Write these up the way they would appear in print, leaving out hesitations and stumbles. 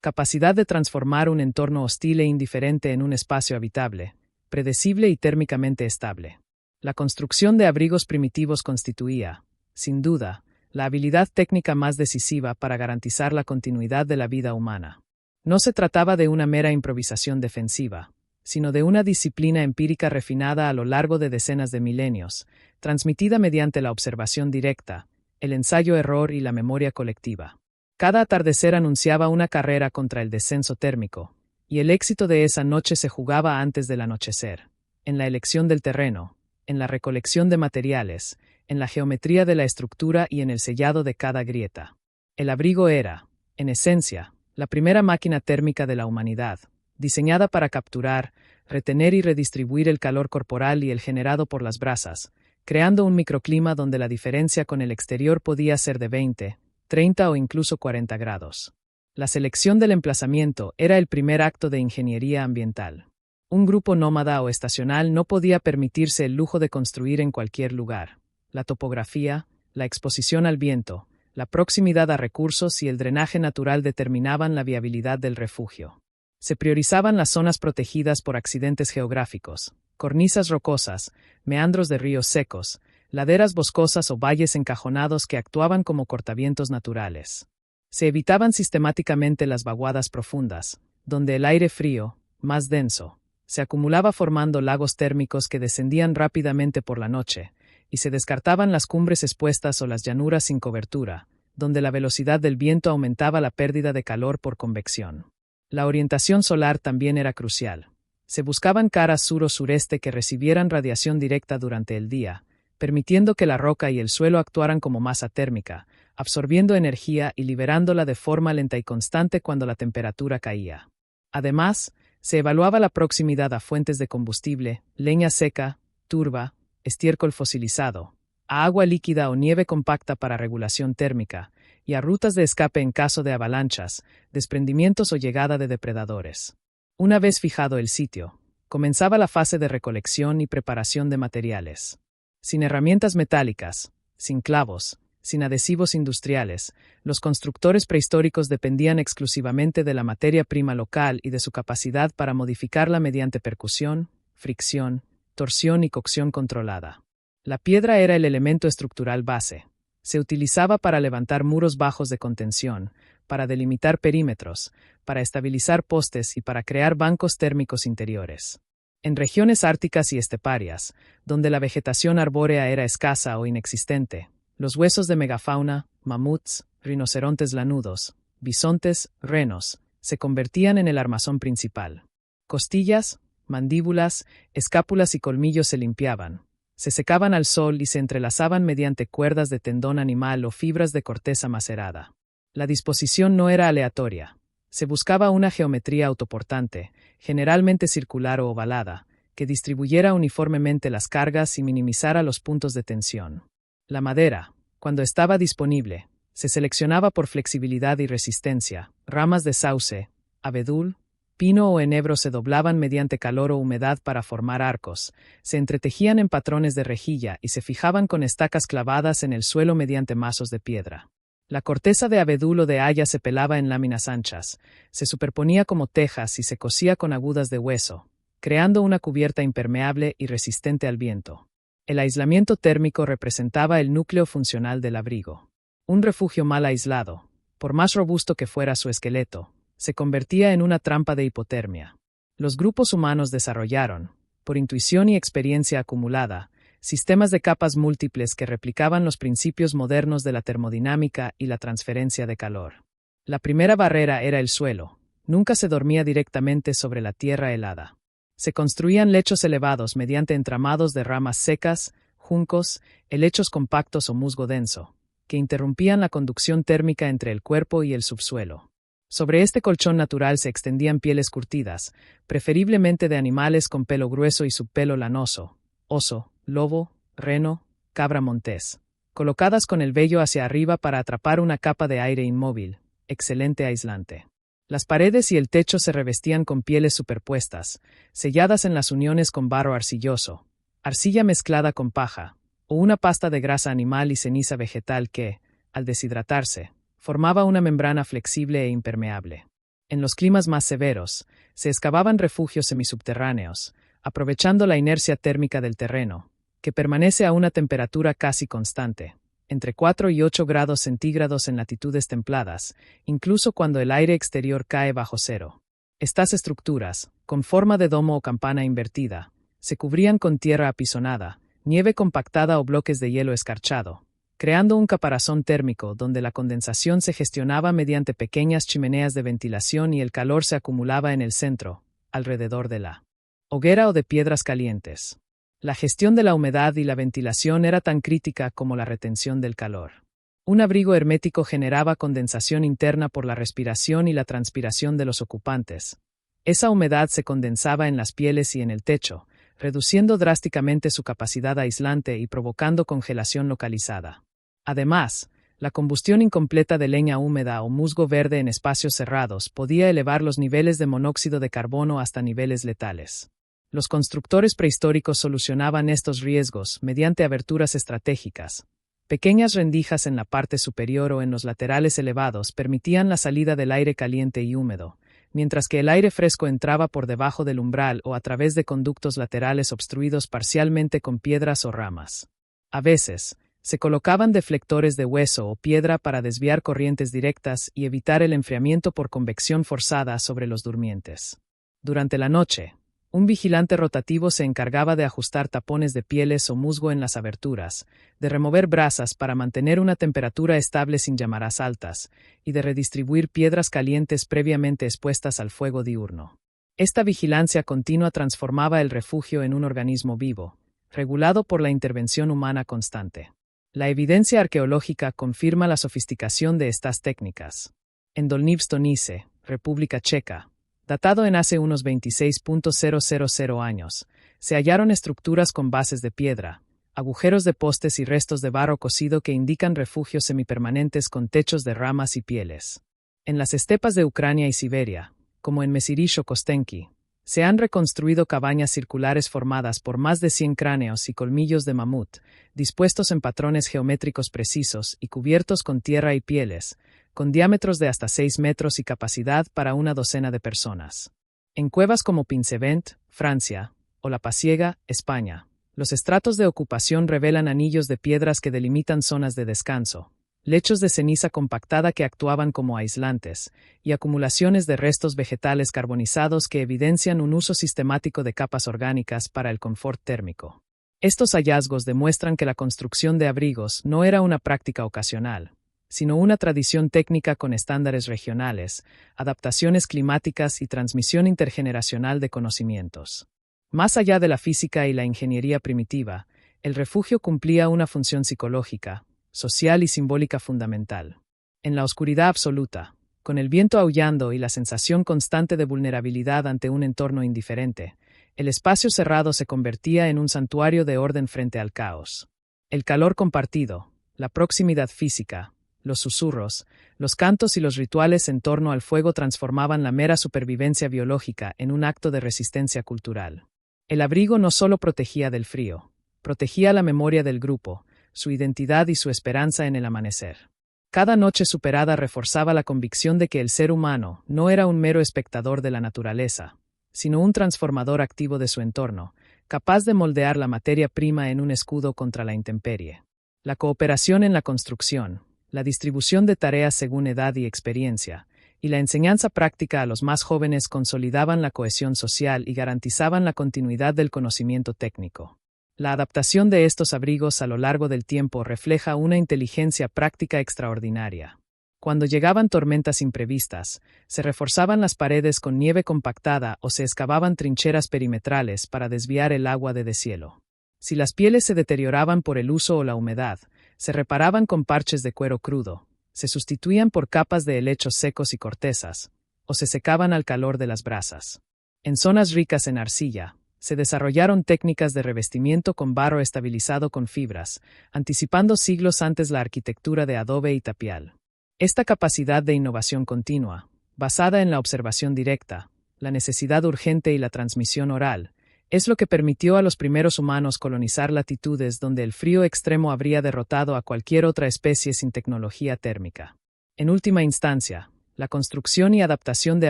capacidad de transformar un entorno hostil e indiferente en un espacio habitable, predecible y térmicamente estable. La construcción de abrigos primitivos constituía, sin duda, la habilidad técnica más decisiva para garantizar la continuidad de la vida humana. No se trataba de una mera improvisación defensiva, sino de una disciplina empírica refinada a lo largo de decenas de milenios, transmitida mediante la observación directa, el ensayo-error y la memoria colectiva. Cada atardecer anunciaba una carrera contra el descenso térmico, y el éxito de esa noche se jugaba antes del anochecer, en la elección del terreno, en la recolección de materiales, en la geometría de la estructura y en el sellado de cada grieta. El abrigo era, en esencia, la primera máquina térmica de la humanidad, diseñada para capturar, retener y redistribuir el calor corporal y el generado por las brasas, creando un microclima donde la diferencia con el exterior podía ser de 20, 30 o incluso 40 grados. La selección del emplazamiento era el primer acto de ingeniería ambiental. Un grupo nómada o estacional no podía permitirse el lujo de construir en cualquier lugar. La topografía, la exposición al viento, la proximidad a recursos y el drenaje natural determinaban la viabilidad del refugio. Se priorizaban las zonas protegidas por accidentes geográficos, cornisas rocosas, meandros de ríos secos, laderas boscosas o valles encajonados que actuaban como cortavientos naturales. Se evitaban sistemáticamente las vaguadas profundas, donde el aire frío, más denso, se acumulaba formando lagos térmicos que descendían rápidamente por la noche, y se descartaban las cumbres expuestas o las llanuras sin cobertura, donde la velocidad del viento aumentaba la pérdida de calor por convección. La orientación solar también era crucial. Se buscaban caras sur o sureste que recibieran radiación directa durante el día, permitiendo que la roca y el suelo actuaran como masa térmica, absorbiendo energía y liberándola de forma lenta y constante cuando la temperatura caía. Además, se evaluaba la proximidad a fuentes de combustible, leña seca, turba, estiércol fosilizado, a agua líquida o nieve compacta para regulación térmica, y a rutas de escape en caso de avalanchas, desprendimientos o llegada de depredadores. Una vez fijado el sitio, comenzaba la fase de recolección y preparación de materiales. Sin herramientas metálicas, sin clavos, sin adhesivos industriales, los constructores prehistóricos dependían exclusivamente de la materia prima local y de su capacidad para modificarla mediante percusión, fricción, torsión y cocción controlada. La piedra era el elemento estructural base. Se utilizaba para levantar muros bajos de contención, para delimitar perímetros, para estabilizar postes y para crear bancos térmicos interiores. En regiones árticas y esteparias, donde la vegetación arbórea era escasa o inexistente, los huesos de megafauna, mamuts, rinocerontes lanudos, bisontes, renos, se convertían en el armazón principal. Costillas, mandíbulas, escápulas y colmillos se limpiaban, se secaban al sol y se entrelazaban mediante cuerdas de tendón animal o fibras de corteza macerada. La disposición no era aleatoria. Se buscaba una geometría autoportante, generalmente circular o ovalada, que distribuyera uniformemente las cargas y minimizara los puntos de tensión. La madera, cuando estaba disponible, se seleccionaba por flexibilidad y resistencia. Ramas de sauce, abedul, pino o enebro se doblaban mediante calor o humedad para formar arcos, se entretejían en patrones de rejilla y se fijaban con estacas clavadas en el suelo mediante mazos de piedra. La corteza de abedul o de haya se pelaba en láminas anchas, se superponía como tejas y se cosía con agudas de hueso, creando una cubierta impermeable y resistente al viento. El aislamiento térmico representaba el núcleo funcional del abrigo. Un refugio mal aislado, por más robusto que fuera su esqueleto, se convertía en una trampa de hipotermia. Los grupos humanos desarrollaron, por intuición y experiencia acumulada, sistemas de capas múltiples que replicaban los principios modernos de la termodinámica y la transferencia de calor. La primera barrera era el suelo. Nunca se dormía directamente sobre la tierra helada. Se construían lechos elevados mediante entramados de ramas secas, juncos, helechos compactos o musgo denso, que interrumpían la conducción térmica entre el cuerpo y el subsuelo. Sobre este colchón natural se extendían pieles curtidas, preferiblemente de animales con pelo grueso y subpelo lanoso, oso, lobo, reno, cabra montés, colocadas con el vello hacia arriba para atrapar una capa de aire inmóvil, excelente aislante. Las paredes y el techo se revestían con pieles superpuestas, selladas en las uniones con barro arcilloso, arcilla mezclada con paja, o una pasta de grasa animal y ceniza vegetal que, al deshidratarse, formaba una membrana flexible e impermeable. En los climas más severos, se excavaban refugios semisubterráneos, aprovechando la inercia térmica del terreno, que permanece a una temperatura casi constante, entre 4 y 8 grados centígrados en latitudes templadas, incluso cuando el aire exterior cae bajo cero. Estas estructuras, con forma de domo o campana invertida, se cubrían con tierra apisonada, nieve compactada o bloques de hielo escarchado, creando un caparazón térmico donde la condensación se gestionaba mediante pequeñas chimeneas de ventilación y el calor se acumulaba en el centro, alrededor de la hoguera o de piedras calientes. La gestión de la humedad y la ventilación era tan crítica como la retención del calor. Un abrigo hermético generaba condensación interna por la respiración y la transpiración de los ocupantes. Esa humedad se condensaba en las pieles y en el techo, reduciendo drásticamente su capacidad aislante y provocando congelación localizada. Además, la combustión incompleta de leña húmeda o musgo verde en espacios cerrados podía elevar los niveles de monóxido de carbono hasta niveles letales. Los constructores prehistóricos solucionaban estos riesgos mediante aberturas estratégicas. Pequeñas rendijas en la parte superior o en los laterales elevados permitían la salida del aire caliente y húmedo, mientras que el aire fresco entraba por debajo del umbral o a través de conductos laterales obstruidos parcialmente con piedras o ramas. A veces, se colocaban deflectores de hueso o piedra para desviar corrientes directas y evitar el enfriamiento por convección forzada sobre los durmientes. Durante la noche, un vigilante rotativo se encargaba de ajustar tapones de pieles o musgo en las aberturas, de remover brasas para mantener una temperatura estable sin llamadas altas, y de redistribuir piedras calientes previamente expuestas al fuego diurno. Esta vigilancia continua transformaba el refugio en un organismo vivo, regulado por la intervención humana constante. La evidencia arqueológica confirma la sofisticación de estas técnicas. En Dolní Stonice, República Checa, datado en hace unos 26.000 años, se hallaron estructuras con bases de piedra, agujeros de postes y restos de barro cocido que indican refugios semipermanentes con techos de ramas y pieles. En las estepas de Ucrania y Siberia, como en Mesiríš o Kostenki, se han reconstruido cabañas circulares formadas por más de 100 cráneos y colmillos de mamut, dispuestos en patrones geométricos precisos y cubiertos con tierra y pieles, con diámetros de hasta 6 metros y capacidad para una docena de personas. En cuevas como Pinsevent, Francia, o La Pasiega, España, los estratos de ocupación revelan anillos de piedras que delimitan zonas de descanso, lechos de ceniza compactada que actuaban como aislantes, y acumulaciones de restos vegetales carbonizados que evidencian un uso sistemático de capas orgánicas para el confort térmico. Estos hallazgos demuestran que la construcción de abrigos no era una práctica ocasional, sino una tradición técnica con estándares regionales, adaptaciones climáticas y transmisión intergeneracional de conocimientos. Más allá de la física y la ingeniería primitiva, el refugio cumplía una función psicológica, social y simbólica fundamental. En la oscuridad absoluta, con el viento aullando y la sensación constante de vulnerabilidad ante un entorno indiferente, el espacio cerrado se convertía en un santuario de orden frente al caos. El calor compartido, la proximidad física, los susurros, los cantos y los rituales en torno al fuego transformaban la mera supervivencia biológica en un acto de resistencia cultural. El abrigo no solo protegía del frío, protegía la memoria del grupo, su identidad y su esperanza en el amanecer. Cada noche superada reforzaba la convicción de que el ser humano no era un mero espectador de la naturaleza, sino un transformador activo de su entorno, capaz de moldear la materia prima en un escudo contra la intemperie. La cooperación en la construcción, la distribución de tareas según edad y experiencia, y la enseñanza práctica a los más jóvenes consolidaban la cohesión social y garantizaban la continuidad del conocimiento técnico. La adaptación de estos abrigos a lo largo del tiempo refleja una inteligencia práctica extraordinaria. Cuando llegaban tormentas imprevistas, se reforzaban las paredes con nieve compactada o se excavaban trincheras perimetrales para desviar el agua de deshielo. Si las pieles se deterioraban por el uso o la humedad, se reparaban con parches de cuero crudo, se sustituían por capas de helechos secos y cortezas, o se secaban al calor de las brasas. En zonas ricas en arcilla, se desarrollaron técnicas de revestimiento con barro estabilizado con fibras, anticipando siglos antes la arquitectura de adobe y tapial. Esta capacidad de innovación continua, basada en la observación directa, la necesidad urgente y la transmisión oral, es lo que permitió a los primeros humanos colonizar latitudes donde el frío extremo habría derrotado a cualquier otra especie sin tecnología térmica. En última instancia, La construcción y adaptación de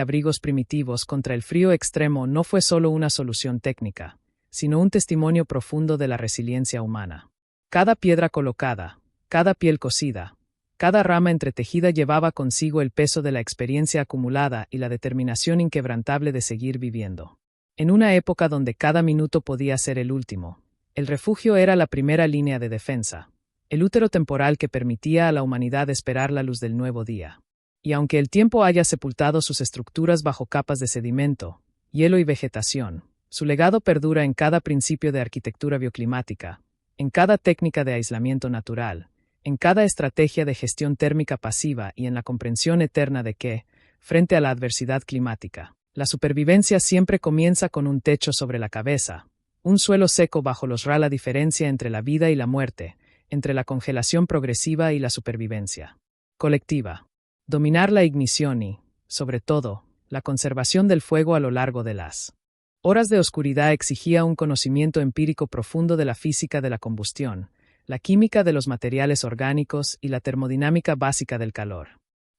abrigos primitivos contra el frío extremo no fue solo una solución técnica, sino un testimonio profundo de la resiliencia humana. Cada piedra colocada, cada piel cosida, cada rama entretejida llevaba consigo el peso de la experiencia acumulada y la determinación inquebrantable de seguir viviendo. En una época donde cada minuto podía ser el último, el refugio era la primera línea de defensa, el útero temporal que permitía a la humanidad esperar la luz del nuevo día. Y aunque el tiempo haya sepultado sus estructuras bajo capas de sedimento, hielo y vegetación, su legado perdura en cada principio de arquitectura bioclimática, en cada técnica de aislamiento natural, en cada estrategia de gestión térmica pasiva y en la comprensión eterna de que, frente a la adversidad climática, la supervivencia siempre comienza con un techo sobre la cabeza, un suelo seco bajo los ra. La diferencia entre la vida y la muerte, entre la congelación progresiva y la supervivencia colectiva. Dominar la ignición y, sobre todo, la conservación del fuego a lo largo de las horas de oscuridad exigía un conocimiento empírico profundo de la física de la combustión, la química de los materiales orgánicos y la termodinámica básica del calor.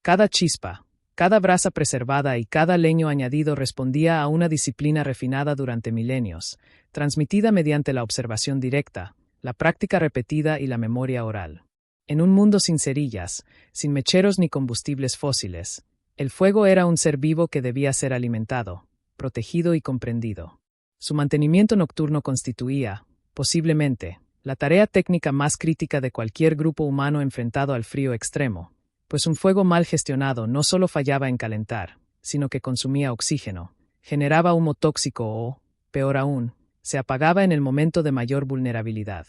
Cada chispa, cada brasa preservada y cada leño añadido respondía a una disciplina refinada durante milenios, transmitida mediante la observación directa, la práctica repetida y la memoria oral. En un mundo sin cerillas, sin mecheros ni combustibles fósiles, el fuego era un ser vivo que debía ser alimentado, protegido y comprendido. Su mantenimiento nocturno constituía, posiblemente, la tarea técnica más crítica de cualquier grupo humano enfrentado al frío extremo, pues un fuego mal gestionado no solo fallaba en calentar, sino que consumía oxígeno, generaba humo tóxico o, peor aún, se apagaba en el momento de mayor vulnerabilidad.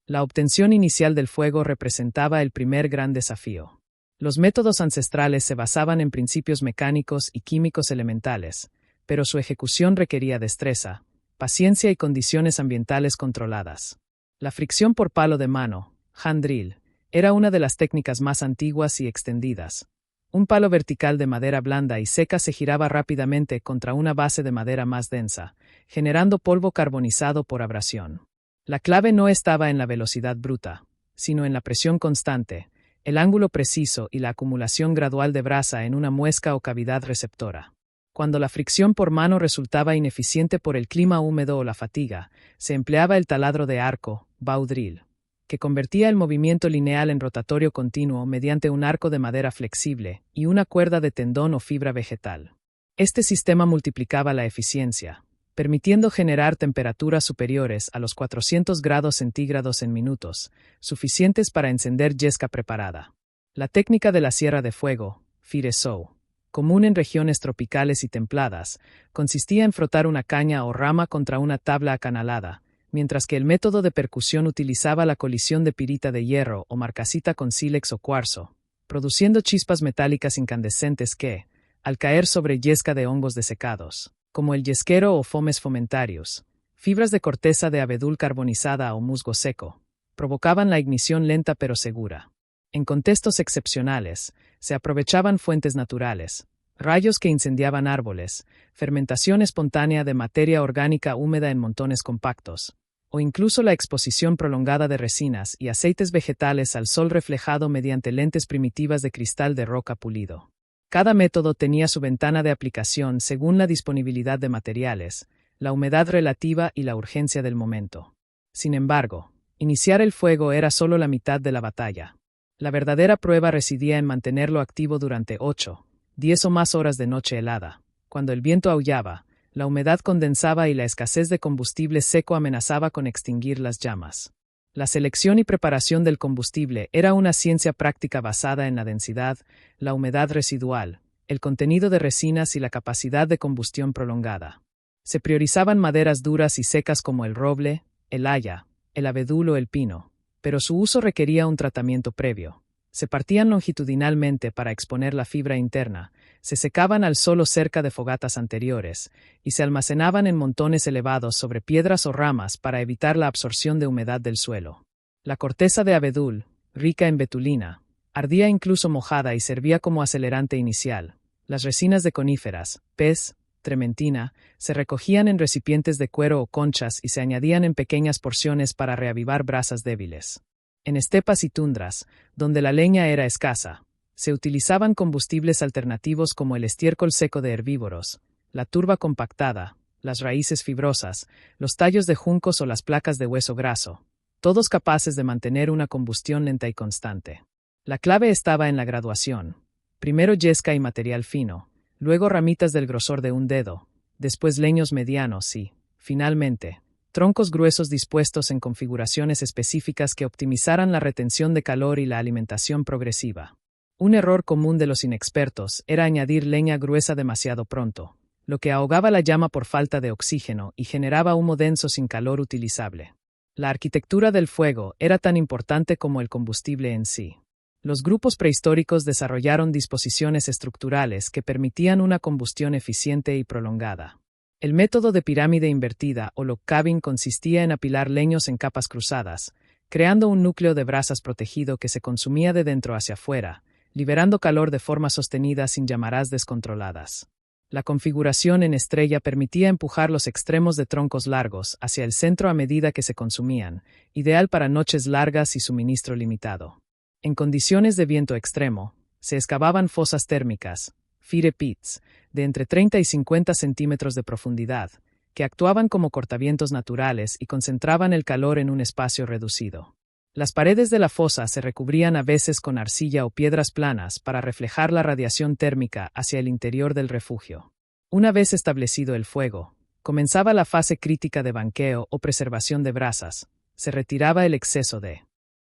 La obtención inicial del fuego representaba el primer gran desafío. Los métodos ancestrales se basaban en principios mecánicos y químicos elementales, pero su ejecución requería destreza, paciencia y condiciones ambientales controladas. La fricción por palo de mano, hand drill, era una de las técnicas más antiguas y extendidas. Un palo vertical de madera blanda y seca se giraba rápidamente contra una base de madera más densa, generando polvo carbonizado por abrasión. La clave no estaba en la velocidad bruta, sino en la presión constante, el ángulo preciso y la acumulación gradual de brasa en una muesca o cavidad receptora. Cuando la fricción por mano resultaba ineficiente por el clima húmedo o la fatiga, se empleaba el taladro de arco, bow drill, que convertía el movimiento lineal en rotatorio continuo mediante un arco de madera flexible y una cuerda de tendón o fibra vegetal. Este sistema multiplicaba la eficiencia, permitiendo generar temperaturas superiores a los 400 grados centígrados en minutos, suficientes para encender yesca preparada. La técnica de la sierra de fuego, fire saw, común en regiones tropicales y templadas, consistía en frotar una caña o rama contra una tabla acanalada, mientras que el método de percusión utilizaba la colisión de pirita de hierro o marcasita con sílex o cuarzo, produciendo chispas metálicas incandescentes que, al caer sobre yesca de hongos desecados, como el yesquero o fomes fomentarius, fibras de corteza de abedul carbonizada o musgo seco, provocaban la ignición lenta pero segura. En contextos excepcionales, se aprovechaban fuentes naturales, rayos que incendiaban árboles, fermentación espontánea de materia orgánica húmeda en montones compactos, o incluso la exposición prolongada de resinas y aceites vegetales al sol reflejado mediante lentes primitivas de cristal de roca pulido. Cada método tenía su ventana de aplicación según la disponibilidad de materiales, la humedad relativa y la urgencia del momento. Sin embargo, iniciar el fuego era solo la mitad de la batalla. La verdadera prueba residía en mantenerlo activo durante 8, 10 o más horas de noche helada. Cuando el viento aullaba, la humedad condensaba y la escasez de combustible seco amenazaba con extinguir las llamas. La selección y preparación del combustible era una ciencia práctica basada en la densidad, la humedad residual, el contenido de resinas y la capacidad de combustión prolongada. Se priorizaban maderas duras y secas como el roble, el haya, el abedul o el pino, pero su uso requería un tratamiento previo. Se partían longitudinalmente para exponer la fibra interna, se secaban al sol o cerca de fogatas anteriores, y se almacenaban en montones elevados sobre piedras o ramas para evitar la absorción de humedad del suelo. La corteza de abedul, rica en betulina, ardía incluso mojada y servía como acelerante inicial. Las resinas de coníferas, pez, trementina, se recogían en recipientes de cuero o conchas y se añadían en pequeñas porciones para reavivar brasas débiles. En estepas y tundras, donde la leña era escasa, Se utilizaban combustibles alternativos como el estiércol seco de herbívoros, la turba compactada, las raíces fibrosas, los tallos de juncos o las placas de hueso graso, todos capaces de mantener una combustión lenta y constante. La clave estaba en la graduación. Primero yesca y material fino, luego ramitas del grosor de un dedo, después leños medianos y, finalmente, troncos gruesos dispuestos en configuraciones específicas que optimizaran la retención de calor y la alimentación progresiva. Un error común de los inexpertos era añadir leña gruesa demasiado pronto, lo que ahogaba la llama por falta de oxígeno y generaba humo denso sin calor utilizable. La arquitectura del fuego era tan importante como el combustible en sí. Los grupos prehistóricos desarrollaron disposiciones estructurales que permitían una combustión eficiente y prolongada. El método de pirámide invertida o log cabin consistía en apilar leños en capas cruzadas, creando un núcleo de brasas protegido que se consumía de dentro hacia afuera, liberando calor de forma sostenida sin llamadas descontroladas. La configuración en estrella permitía empujar los extremos de troncos largos hacia el centro a medida que se consumían, ideal para noches largas y suministro limitado. En condiciones de viento extremo, se excavaban fosas térmicas, fire pits, de entre 30 y 50 centímetros de profundidad, que actuaban como cortavientos naturales y concentraban el calor en un espacio reducido. Las paredes de la fosa se recubrían a veces con arcilla o piedras planas para reflejar la radiación térmica hacia el interior del refugio. Una vez establecido el fuego, comenzaba la fase crítica de banqueo o preservación de brasas. Se retiraba el exceso de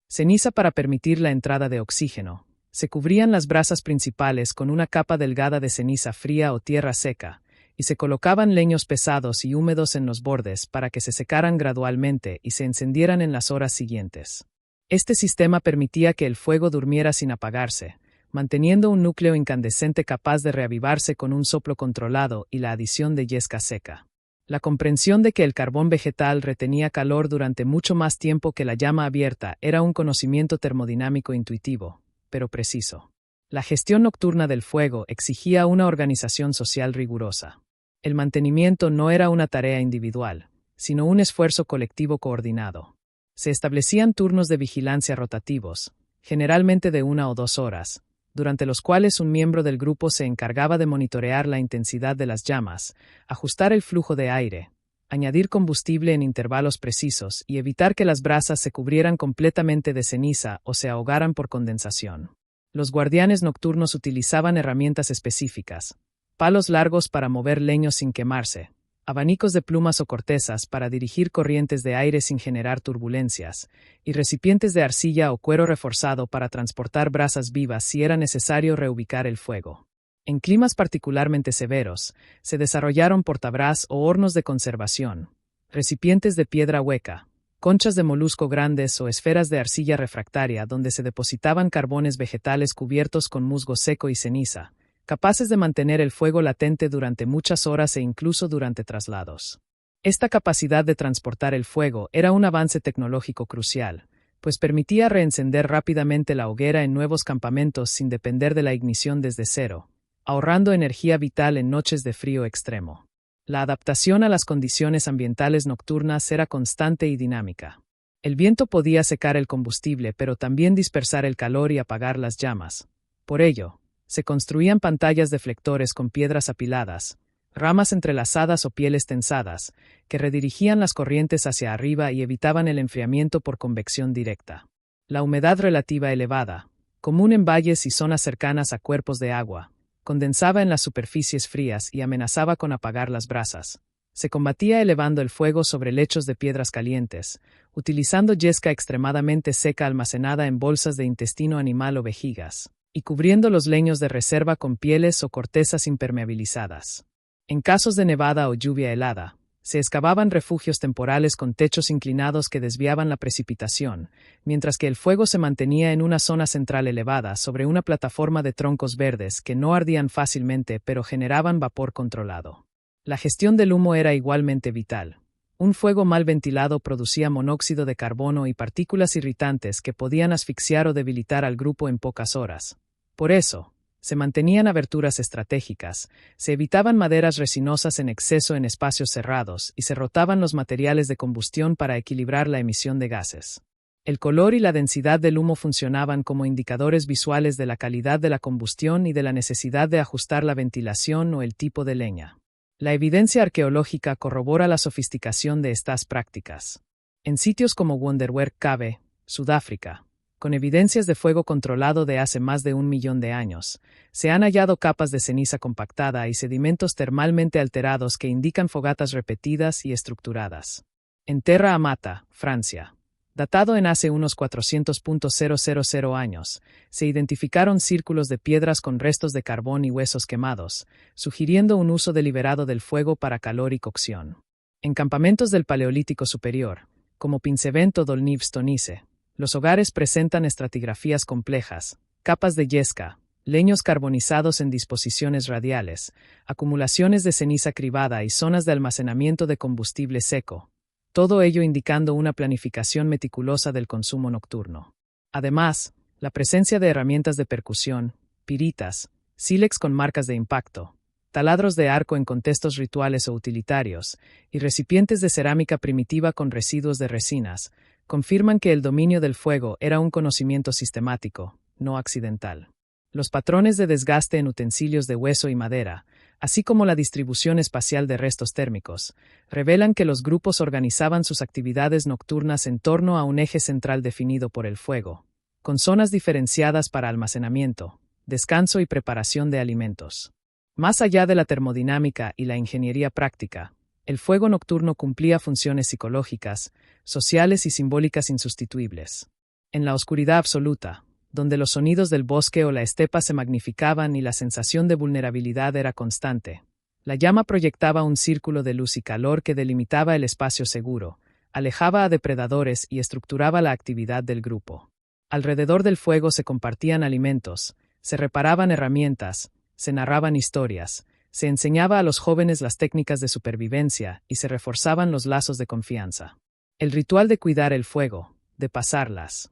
ceniza para permitir la entrada de oxígeno. Se cubrían las brasas principales con una capa delgada de ceniza fría o tierra seca, y se colocaban leños pesados y húmedos en los bordes para que se secaran gradualmente y se encendieran en las horas siguientes. Este sistema permitía que el fuego durmiera sin apagarse, manteniendo un núcleo incandescente capaz de reavivarse con un soplo controlado y la adición de yesca seca. La comprensión de que el carbón vegetal retenía calor durante mucho más tiempo que la llama abierta era un conocimiento termodinámico intuitivo, pero preciso. La gestión nocturna del fuego exigía una organización social rigurosa. El mantenimiento no era una tarea individual, sino un esfuerzo colectivo coordinado. Se establecían turnos de vigilancia rotativos, generalmente de 1 o 2 horas, durante los cuales un miembro del grupo se encargaba de monitorear la intensidad de las llamas, ajustar el flujo de aire, añadir combustible en intervalos precisos y evitar que las brasas se cubrieran completamente de ceniza o se ahogaran por condensación. Los guardianes nocturnos utilizaban herramientas específicas, palos largos para mover leños sin quemarse, abanicos de plumas o cortezas para dirigir corrientes de aire sin generar turbulencias, y recipientes de arcilla o cuero reforzado para transportar brasas vivas si era necesario reubicar el fuego. En climas particularmente severos, se desarrollaron portabrás o hornos de conservación, recipientes de piedra hueca, conchas de molusco grandes o esferas de arcilla refractaria donde se depositaban carbones vegetales cubiertos con musgo seco y ceniza, capaces de mantener el fuego latente durante muchas horas e incluso durante traslados. Esta capacidad de transportar el fuego era un avance tecnológico crucial, pues permitía reencender rápidamente la hoguera en nuevos campamentos sin depender de la ignición desde cero, ahorrando energía vital en noches de frío extremo. La adaptación a las condiciones ambientales nocturnas era constante y dinámica. El viento podía secar el combustible pero también dispersar el calor y apagar las llamas. Por ello, se construían pantallas deflectores con piedras apiladas, ramas entrelazadas o pieles tensadas, que redirigían las corrientes hacia arriba y evitaban el enfriamiento por convección directa. La humedad relativa elevada, común en valles y zonas cercanas a cuerpos de agua, condensaba en las superficies frías y amenazaba con apagar las brasas. Se combatía elevando el fuego sobre lechos de piedras calientes, utilizando yesca extremadamente seca almacenada en bolsas de intestino animal o vejigas, y cubriendo los leños de reserva con pieles o cortezas impermeabilizadas. En casos de nevada o lluvia helada, se excavaban refugios temporales con techos inclinados que desviaban la precipitación, mientras que el fuego se mantenía en una zona central elevada sobre una plataforma de troncos verdes que no ardían fácilmente pero generaban vapor controlado. La gestión del humo era igualmente vital. Un fuego mal ventilado producía monóxido de carbono y partículas irritantes que podían asfixiar o debilitar al grupo en pocas horas. Por eso, se mantenían aberturas estratégicas, se evitaban maderas resinosas en exceso en espacios cerrados y se rotaban los materiales de combustión para equilibrar la emisión de gases. El color y la densidad del humo funcionaban como indicadores visuales de la calidad de la combustión y de la necesidad de ajustar la ventilación o el tipo de leña. La evidencia arqueológica corrobora la sofisticación de estas prácticas. En sitios como Wonderwerk Cave, Sudáfrica, con evidencias de fuego controlado de hace más de 1 millón de años, se han hallado capas de ceniza compactada y sedimentos termalmente alterados que indican fogatas repetidas y estructuradas. En Terra Amata, Francia, datado en hace unos 400.000 años, se identificaron círculos de piedras con restos de carbón y huesos quemados, sugiriendo un uso deliberado del fuego para calor y cocción. En campamentos del Paleolítico Superior, como Pinsevento Dolnivstonice, los hogares presentan estratigrafías complejas, capas de yesca, leños carbonizados en disposiciones radiales, acumulaciones de ceniza cribada y zonas de almacenamiento de combustible seco, todo ello indicando una planificación meticulosa del consumo nocturno. Además, la presencia de herramientas de percusión, piritas, sílex con marcas de impacto, taladros de arco en contextos rituales o utilitarios, y recipientes de cerámica primitiva con residuos de resinas, confirman que el dominio del fuego era un conocimiento sistemático, no accidental. Los patrones de desgaste en utensilios de hueso y madera, así como la distribución espacial de restos térmicos, revelan que los grupos organizaban sus actividades nocturnas en torno a un eje central definido por el fuego, con zonas diferenciadas para almacenamiento, descanso y preparación de alimentos. Más allá de la termodinámica y la ingeniería práctica, el fuego nocturno cumplía funciones psicológicas, sociales y simbólicas insustituibles. En la oscuridad absoluta, donde los sonidos del bosque o la estepa se magnificaban y la sensación de vulnerabilidad era constante, la llama proyectaba un círculo de luz y calor que delimitaba el espacio seguro, alejaba a depredadores y estructuraba la actividad del grupo. Alrededor del fuego se compartían alimentos, se reparaban herramientas, se narraban historias, se enseñaba a los jóvenes las técnicas de supervivencia y se reforzaban los lazos de confianza. El ritual de cuidar el fuego, de pasarlas